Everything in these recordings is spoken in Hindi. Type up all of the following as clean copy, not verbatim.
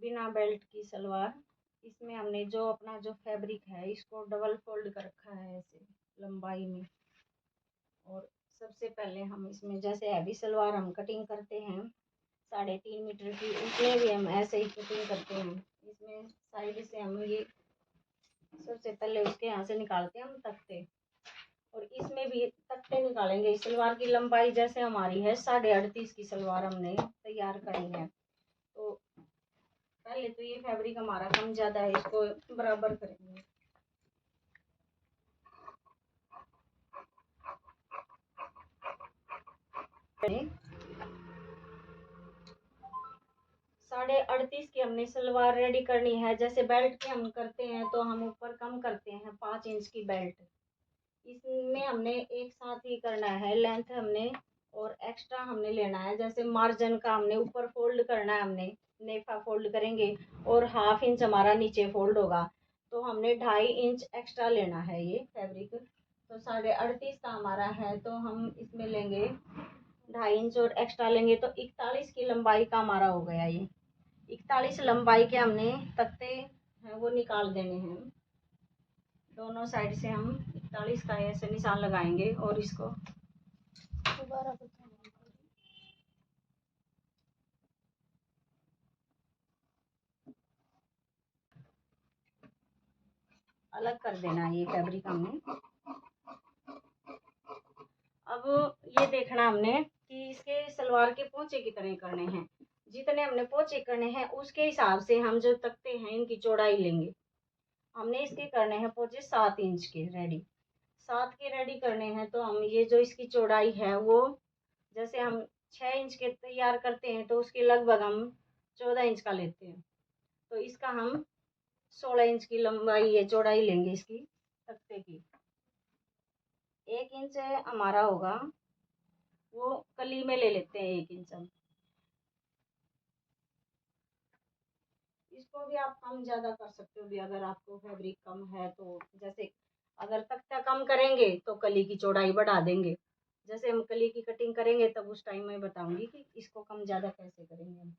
बिना बेल्ट की सलवार। इसमें हमने जो अपना जो फैब्रिक है इसको डबल फोल्ड कर रखा है ऐसे लंबाई में। और सबसे पहले हम इसमें जैसे हैवी सलवार हम कटिंग करते हैं 3.5 मीटर की, उसमें भी हम ऐसे ही कटिंग करते हैं। इसमें साइड से हम ये सबसे पहले उसके यहाँ से निकालते हैं हम तख्ते, और इसमें भी तख्ते निकालेंगे। सलवार की लंबाई जैसे हमारी है 38.5 की सलवार हमने तैयार करी है, तो पहले तो ये फैब्रिक हमारा कम ज्यादा है, इसको बराबर करेंगे। साढ़े 38 की हमने सलवार रेडी करनी है। जैसे बेल्ट की हम करते हैं तो हम ऊपर कम करते हैं 5 इंच की बेल्ट, इसमें हमने एक साथ ही करना है। लेंथ हमने और एक्स्ट्रा हमने लेना है। जैसे मार्जिन का हमने ऊपर फोल्ड करना है, हमने नेफा फोल्ड करेंगे और 1/2 इंच हमारा नीचे फोल्ड होगा, तो हमने 2.5 इंच एक्स्ट्रा लेना है ये फैब्रिक। तो 38.5 का हमारा है, तो हम इसमें लेंगे 2.5 इंच और एक्स्ट्रा लेंगे, तो 41 की लंबाई का हमारा हो गया ये। 41 लंबाई के हमने तख्ते हैं वो निकाल देने हैं। दोनों साइड से हम 41 का ऐसे निशान लगाएंगे और इसको दोबारा अलग कर देना ये फैब्रिक हमने। अब ये देखना हमने कि इसके सलवार के पोंचे कितने करने हैं। जितने हमने पोंचे करने हैं उसके हिसाब से हम जो तख्ते हैं इनकी चौड़ाई लेंगे। हमने इसके करने हैं पोंचे 7 इंच के रेडी। 7 के रेडी करने हैं, तो हम ये जो इसकी चौड़ाई है वो जैसे हम 6 इंच के तैयार करते हैं तो उसके लगभग हम 14 इंच का लेते हैं, तो इसका हम 16 इंच की लंबाई ये चौड़ाई लेंगे इसकी तख्ते की। 1 इंच हमारा होगा वो कली में ले लेते हैं 1 इंच हम। इसको भी आप कम ज्यादा कर सकते हो भी, अगर आपको फैब्रिक कम है तो। जैसे अगर तख्ता कम करेंगे तो कली की चौड़ाई बढ़ा देंगे। जैसे हम कली की कटिंग करेंगे तब उस टाइम मैं बताऊंगी कि इसको कम ज्यादा कैसे करेंगे हम।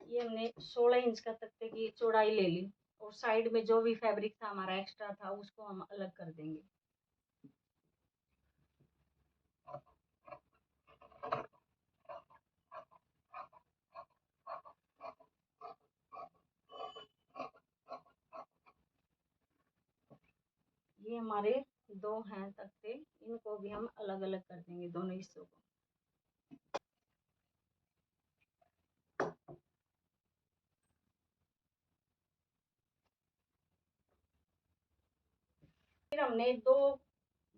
ये हमने 16 इंच का तख्ते की चौड़ाई ले ली, और साइड में जो भी फैब्रिक था हमारा एक्स्ट्रा था उसको हम अलग कर देंगे। ये हमारे 2 हैं तख्ते, इनको भी हम अलग अलग कर देंगे दोनों हिस्सों को। फिर हमने दो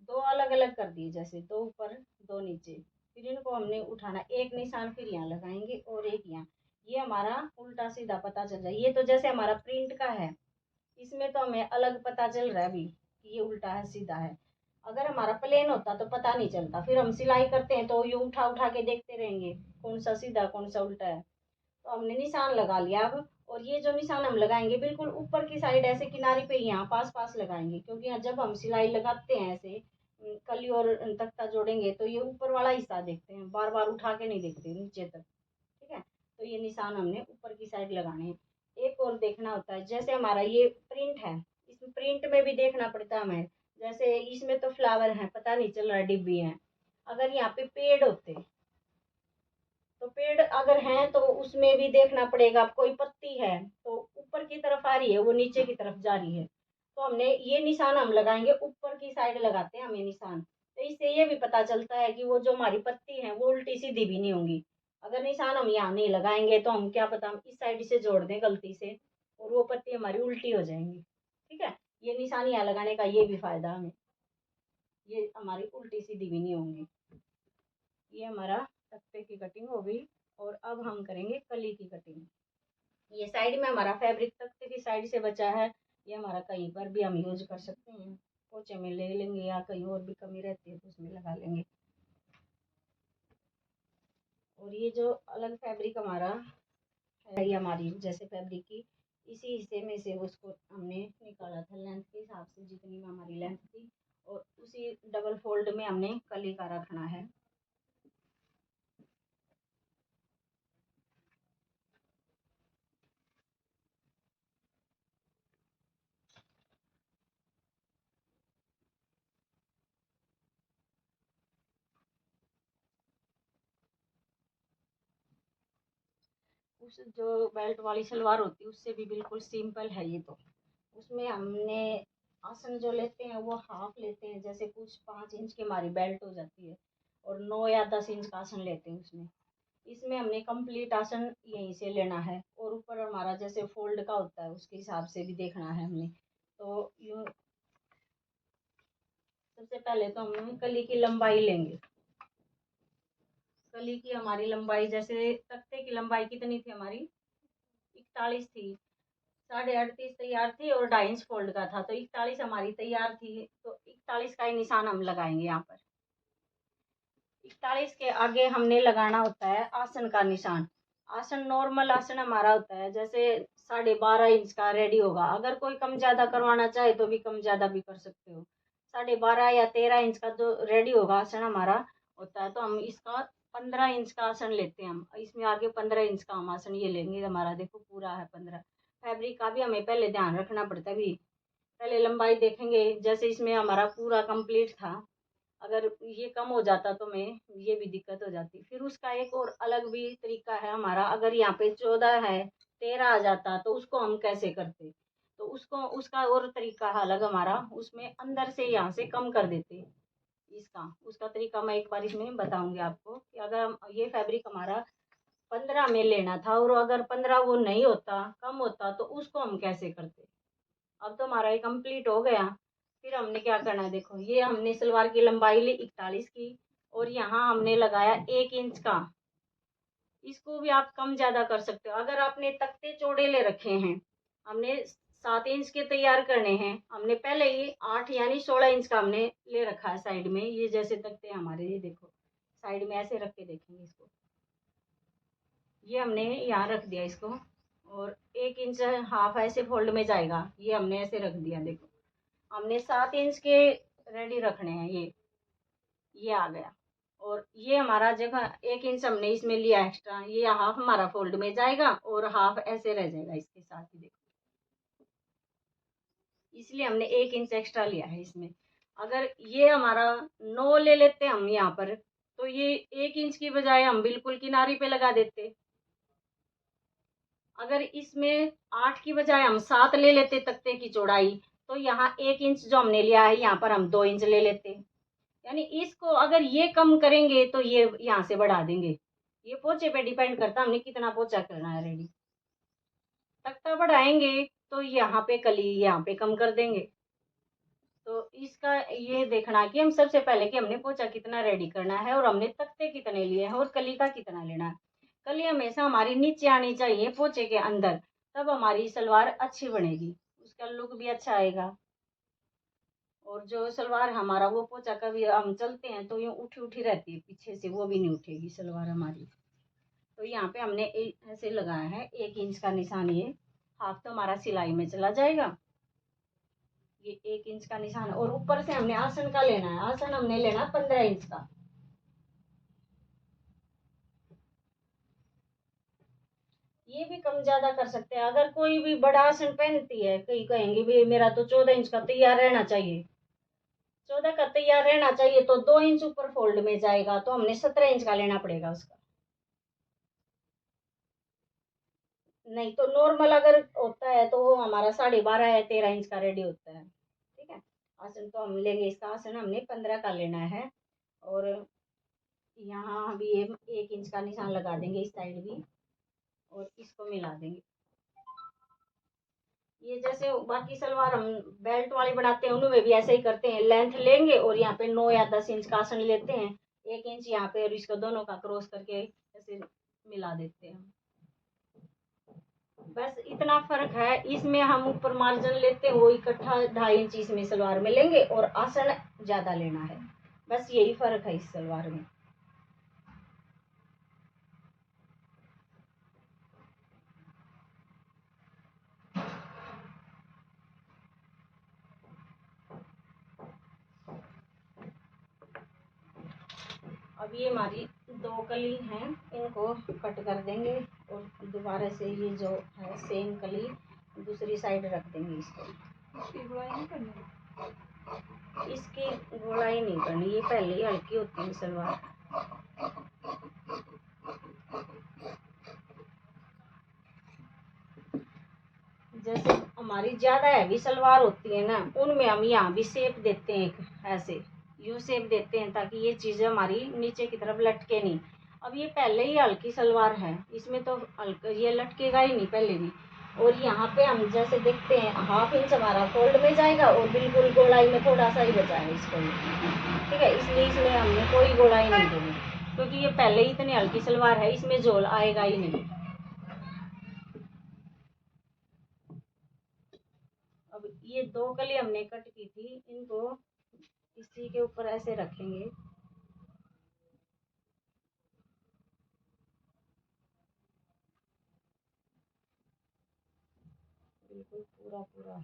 दो अलग अलग कर दिए, जैसे 2 ऊपर 2 नीचे। फिर इनको हमने उठाना, एक निशान फिर यहाँ लगाएंगे और एक यहाँ। ये हमारा उल्टा सीधा पता चल जाए। ये तो जैसे हमारा प्रिंट का है, इसमें तो हमें अलग पता चल रहा है अभी कि ये उल्टा है सीधा है। अगर हमारा प्लेन होता तो पता नहीं चलता, फिर हम सिलाई करते हैं तो ये उठा उठा के देखते रहेंगे कौन सा सीधा कौन सा उल्टा है। तो हमने निशान लगा लिया अब, और ये जो निशान हम लगाएंगे बिल्कुल ऊपर की साइड ऐसे किनारे पे यहाँ पास पास लगाएंगे, क्योंकि यहाँ जब हम सिलाई लगाते हैं ऐसे कली और तख्ता जोड़ेंगे तो ये ऊपर वाला हिस्सा देखते हैं, बार बार उठा के नहीं देखते नीचे तक। ठीक है, तो ये निशान हमने ऊपर की साइड लगाने हैं। एक और देखना होता है, जैसे हमारा ये प्रिंट है, इस प्रिंट में भी देखना पड़ता है हमें। जैसे इसमें तो फ्लावर है, पता नहीं चल रहा डिब्बी है। अगर यहाँ पे पेड़ होते तो पेड़ अगर हैं तो उसमें भी देखना पड़ेगा। कोई पत्ती है तो ऊपर की तरफ आ रही है, वो नीचे की तरफ जा रही है, तो हमने ये निशान हम लगाएंगे ऊपर की साइड लगाते हैं हमें निशान। तो इससे ये भी पता चलता है कि वो जो हमारी पत्ती है वो उल्टी सीधी भी नहीं होंगी। अगर निशान हम यहाँ नहीं लगाएंगे तो हम क्या पता हम इस साइड से जोड़ दें गलती से और वो पत्ती हमारी उल्टी हो जाएंगी। ठीक है, ये निशान यहाँ लगाने का ये भी फायदा हमें, ये हमारी उल्टी सीधी भी नहीं होंगी। ये हमारा तख्ते की कटिंग हो गई, और अब हम करेंगे कली की कटिंग। ये साइड में हमारा फैब्रिक तख्ते की साइड से बचा है, ये हमारा कहीं पर भी हम यूज कर सकते हैं। पोचे में ले लेंगे या कहीं और भी कमी रहती है तो उसमें लगा लेंगे। और ये जो अलग फैब्रिक हमारा है, ये हमारी जैसे फैब्रिक की इसी हिस्से में से उसको हमने निकाला था लेंथ के हिसाब से, जितनी में हमारी लेंथ थी और उसी डबल फोल्ड में हमने कली का रखना है। उस जो बेल्ट वाली सलवार होती है उससे भी बिल्कुल सिंपल है ये तो। उसमें हमने आसन जो लेते हैं वो हाफ लेते हैं, जैसे कुछ 5 इंच की हमारी बेल्ट हो जाती है और 9 या 10 इंच का आसन लेते हैं उसमें। इसमें हमने कंप्लीट आसन यहीं से लेना है और ऊपर हमारा जैसे फोल्ड का होता है उसके हिसाब से भी देखना है हमने। तो यूँ सबसे पहले तो हम कली की लंबाई लेंगे। कली की हमारी लंबाई जैसे तख्ते की लंबाई कितनी थी हमारी, 41 थी। 38.5 तैयार थी और 2.5 इंच फोल्ड का था, तो 41 हमारी तैयार थी, तो 41 का ही निशान हम लगाएंगे यहाँ पर। 41 के आगे हमने लगाना होता है आसन का निशान। आसन नॉर्मल आसन हमारा होता है जैसे 12.5 इंच का रेडी होगा। अगर कोई कम ज्यादा करवाना चाहे तो भी कम ज्यादा भी कर सकते हो। 12.5 या 13 इंच का जो रेडी होगा आसन हमारा होता है, तो हम इसका 15 इंच का आसन लेते हैं। हम इसमें आगे 15 इंच का हम आसन ये लेंगे। हमारा देखो पूरा है 15। फैब्रिक का भी हमें पहले ध्यान रखना पड़ता है भी। पहले लंबाई देखेंगे, जैसे इसमें हमारा पूरा कंप्लीट था, अगर ये कम हो जाता तो मैं ये भी दिक्कत हो जाती। फिर उसका एक और अलग भी तरीका है हमारा, अगर यहाँ पे 14 है 13 आ जाता तो उसको हम कैसे करते, तो उसको उसका और तरीका है अलग हमारा, उसमें अंदर से यहाँ से कम कर देते। इसका उसका तरीका मैं एक बार इसमें बताऊंगी आपको कि अगर ये फैब्रिक हमारा 15 में लेना था और अगर 15 वो नहीं होता, कम होता, तो उसको हम कैसे करते। अब तो हमारा ये कंप्लीट हो गया। फिर हमने क्या करना है, देखो ये हमने सलवार की लंबाई ली 41 की और यहाँ हमने लगाया 1 इंच का। इसको भी आप कम ज्यादा कर सकते हो। अगर आपने तख्ते चौड़े ले रखे हैं, हमने 7 इंच के तैयार करने हैं, हमने पहले ही 8 यानी 16 इंच का हमने ले रखा है साइड में। ये जैसे तख्ते हमारे, ये देखो साइड में ऐसे रख के देखेंगे इसको, ये हमने यहाँ रख दिया इसको और 1 इंच हाफ ऐसे फोल्ड में जाएगा, ये हमने ऐसे रख दिया। देखो हमने 7 इंच के रेडी रखने हैं, ये आ गया। और ये हमारा जगह 1 इंच हमने इसमें लिया एक्स्ट्रा, ये हाफ हमारा फोल्ड में जाएगा और हाफ ऐसे रह जाएगा इसके साथ ही। देखो इसलिए हमने 1 इंच एक्स्ट्रा लिया है इसमें। अगर ये हमारा 9 ले लेते हम यहाँ पर, तो ये 1 इंच की बजाय हम बिल्कुल किनारी पे लगा देते। अगर इसमें 8 की बजाय हम 7 ले लेते तख्ते की चौड़ाई, तो यहाँ 1 इंच जो हमने लिया है यहाँ पर हम 2 इंच ले लेते। यानी इसको अगर ये कम करेंगे तो ये यहाँ से बढ़ा देंगे। ये पोचे पे डिपेंड करता है हमने कितना पोचा करना है रेडी। तख्ता बढ़ाएंगे तो यहाँ पे कली यहाँ पे कम कर देंगे। तो इसका ये देखना कि हम सबसे पहले कि हमने पोचा कितना रेडी करना है और हमने तख्ते कितने लिए हैं और कली का कितना लेना है। कली हमेशा हमारी नीचे आनी चाहिए पोचे के अंदर, तब हमारी सलवार अच्छी बनेगी, उसका लुक भी अच्छा आएगा। और जो सलवार हमारा वो पोचा कभी हम चलते हैं तो यूँ उठी उठी रहती है पीछे से, वो भी नहीं उठेगी सलवार हमारी। तो यहाँ पे हमने ऐसे लगाया है 1 इंच का निशान। ये हाफ तो हमारा सिलाई में चला जाएगा। ये 1 इंच का निशान और ऊपर से हमने आसन का लेना है। आसन हमने लेना 15 इंच का। ये भी कम ज्यादा कर सकते हैं। अगर कोई भी बड़ा आसन पहनती है, कई कहेंगे भी मेरा तो 14 इंच का तैयार रहना चाहिए, 14 का तैयार रहना चाहिए, तो 2 इंच ऊपर फोल्ड में जाएगा, तो हमने 17 इंच का लेना पड़ेगा उसका। नहीं तो नॉर्मल अगर होता है तो वो हमारा 12.5 या 13 इंच का रेडी होता है। ठीक है, आसन तो हम लेंगे, इसका आसन हमने 15 का लेना है। और यहाँ भी 1 इंच का निशान लगा देंगे इस साइड भी और इसको मिला देंगे। ये जैसे बाकी सलवार हम बेल्ट वाली बनाते हैं उनमें भी ऐसे ही करते हैं। लेंथ लेंगे और यहाँ पे 9 या 10 इंच का आसन लेते हैं, 1 इंच यहाँ पे और इसको दोनों का क्रॉस करके ऐसे मिला देते हैं। बस इतना फर्क है इसमें। हम ऊपर मार्जिन लेते हैं वो इकट्ठा 2.5 इंच इसमें सलवार में लेंगे और आसन ज्यादा लेना है। बस यही फर्क है इस सलवार में। अब ये हमारी दो कली हैं, इनको कट कर देंगे और दोबारा से ये जो है सेम कली दूसरी साइड रख देंगे। इसकी गोलाई नहीं करनी, इसकी गोलाई नहीं करनी, ये पहले ही हल्की होती है सलवार। जैसे हमारी ज्यादा हैवी सलवार होती है ना, उनमें हम यहाँ भी शेप देते हैं, एक ऐसे यू शेप देते हैं ताकि ये चीजें हमारी नीचे की तरफ लटके नहीं। अब ये पहले ही हल्की सलवार है, इसमें तो ये लटकेगा ही नहीं पहले भी। और यहाँ पे हम जैसे देखते हैं 1/2 इंच हमारा फोल्ड में जाएगा और बिल्कुल गोलाई में थोड़ा सा ही बचा है इसको, ठीक है। इसलिए इसमें हमने कोई गोलाई नहीं देनी, क्योंकि ये पहले ही इतनी हल्की सलवार है, इसमें झोल आएगा ही नहीं। अब ये दो कली हमने कट की थी, इनको इसी के ऊपर ऐसे रखेंगे। बिल्कुल पूरा पूरा।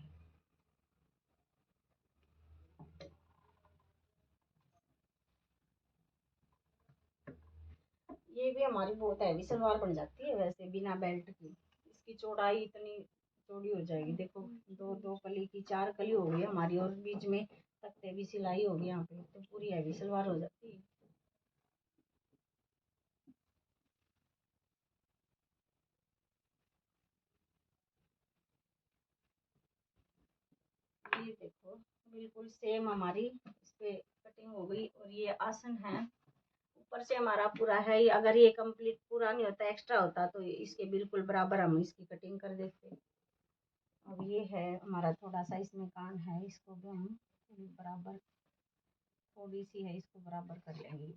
ये भी हमारी बहुत हैवी सलवार बन जाती है वैसे बिना बेल्ट की। इसकी चौड़ाई इतनी चौड़ी हो जाएगी, देखो दो दो कली की 4 कली हो गई हमारी, और बीच में तख्ते भी सिलाई होगी यहाँ पे, तो पूरी हैवी सलवार हो जाती है। ये देखो बिल्कुल सेम हमारी इस पे कटिंग हो गई, और ये आसन है ऊपर से हमारा पूरा है। अगर ये कंप्लीट पूरा नहीं होता, एक्स्ट्रा होता, तो इसके बिल्कुल बराबर हम इसकी कटिंग कर देते। अब ये है हमारा थोड़ा सा इसमें कान है, इसको भी हम बराबर, थोड़ी सी है, इसको बराबर कर लेंगे।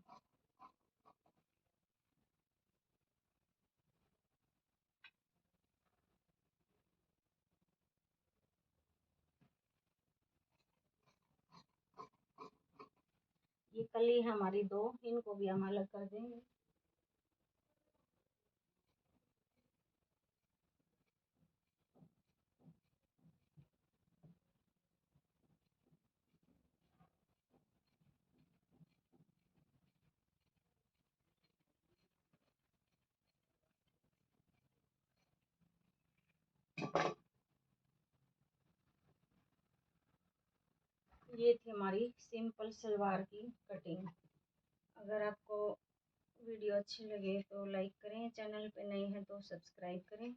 ये कली है हमारी दो, इनको भी हम अलग कर देंगे। ये थी हमारी सिंपल सलवार की कटिंग। अगर आपको वीडियो अच्छी लगे तो लाइक करें, चैनल पे नए हैं तो सब्सक्राइब करें।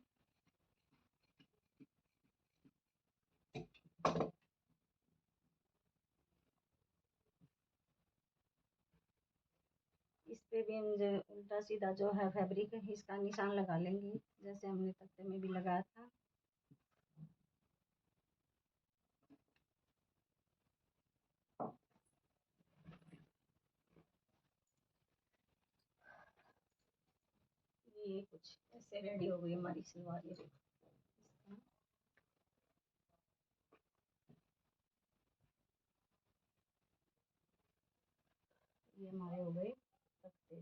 इस पे भी हम जो उल्टा सीधा जो है फैब्रिक है, इसका निशान लगा लेंगे जैसे हमने तख्ते में भी लगाया था। ये कुछ ऐसे रेडी हो गई हमारी सलवार। ये हमारे हो गए तख्ते।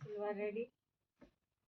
सलवार रेडी।